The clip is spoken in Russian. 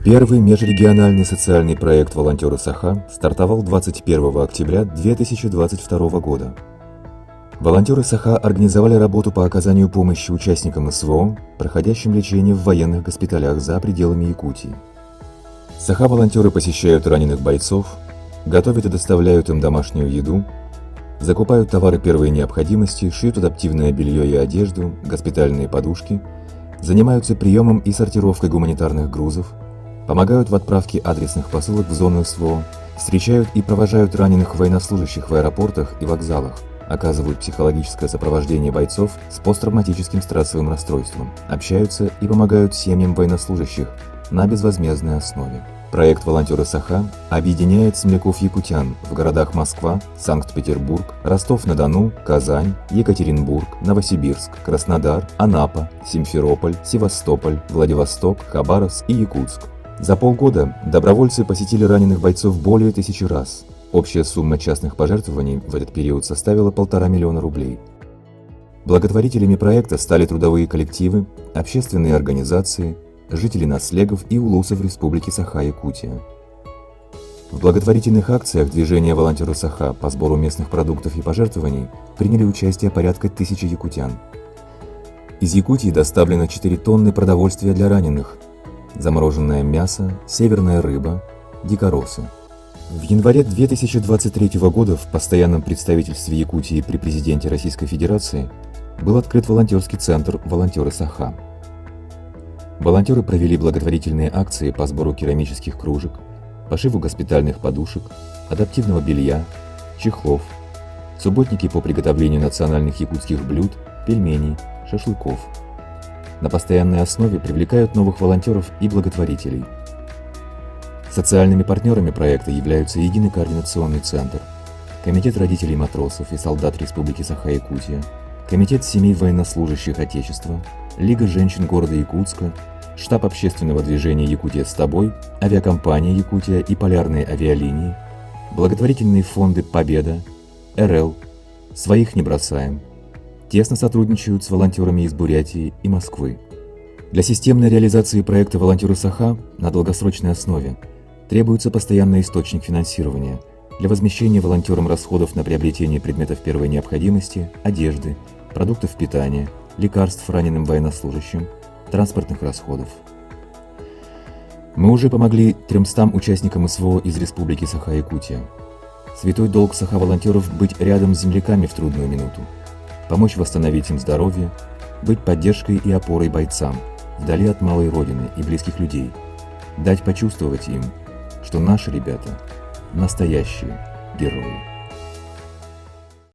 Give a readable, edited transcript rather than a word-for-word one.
Первый межрегиональный социальный проект «Волонтеры Саха» стартовал 21 октября 2022 года. Волонтеры Саха организовали работу по оказанию помощи участникам СВО, проходящим лечение в военных госпиталях за пределами Якутии. Саха-волонтеры посещают раненых бойцов, готовят и доставляют им домашнюю еду, закупают товары первой необходимости, шьют адаптивное белье и одежду, госпитальные подушки, занимаются приемом и сортировкой гуманитарных грузов, помогают в отправке адресных посылок в зону СВО, встречают и провожают раненых военнослужащих в аэропортах и вокзалах, оказывают психологическое сопровождение бойцов с посттравматическим стрессовым расстройством, общаются и помогают семьям военнослужащих на безвозмездной основе. Проект «Волонтеры Саха» объединяет земляков-якутян в городах Москва, Санкт-Петербург, Ростов-на-Дону, Казань, Екатеринбург, Новосибирск, Краснодар, Анапа, Симферополь, Севастополь, Владивосток, Хабаровск и Якутск. За полгода добровольцы посетили раненых бойцов более 1000 раз. Общая сумма частных пожертвований в этот период составила 1,5 миллиона рублей. Благотворителями проекта стали трудовые коллективы, общественные организации, жители Наслегов и улусов Республики Саха-Якутия. В благотворительных акциях движения «Волонтеры Саха» по сбору местных продуктов и пожертвований приняли участие порядка 1000 якутян. Из Якутии доставлено 4 тонны продовольствия для раненых, замороженное мясо, северная рыба, дикоросы. В январе 2023 года в постоянном представительстве Якутии при президенте Российской Федерации был открыт волонтерский центр «Волонтеры Саха». Волонтеры провели благотворительные акции по сбору керамических кружек, пошиву госпитальных подушек, адаптивного белья, чехлов, субботники по приготовлению национальных якутских блюд, пельменей, шашлыков. На постоянной основе привлекают новых волонтеров и благотворителей. Социальными партнерами проекта являются Единый координационный центр, Комитет родителей матросов и солдат Республики Саха-Якутия, Комитет семей военнослужащих Отечества, Лига женщин города Якутска, Штаб общественного движения «Якутия с тобой», авиакомпания «Якутия» и полярные авиалинии, благотворительные фонды «Победа», РЛ, «Своих не бросаем», тесно сотрудничают с волонтерами из Бурятии и Москвы. Для системной реализации проекта «Волонтеры Саха» на долгосрочной основе требуется постоянный источник финансирования для возмещения волонтерам расходов на приобретение предметов первой необходимости, одежды, продуктов питания, лекарств раненым военнослужащим, транспортных расходов. Мы уже помогли 300 участникам СВО из Республики Саха-Якутия. Святой долг Саха-волонтеров – быть рядом с земляками в трудную минуту, помочь восстановить им здоровье, быть поддержкой и опорой бойцам, вдали от малой родины и близких людей, дать почувствовать им, что наши ребята – настоящие герои.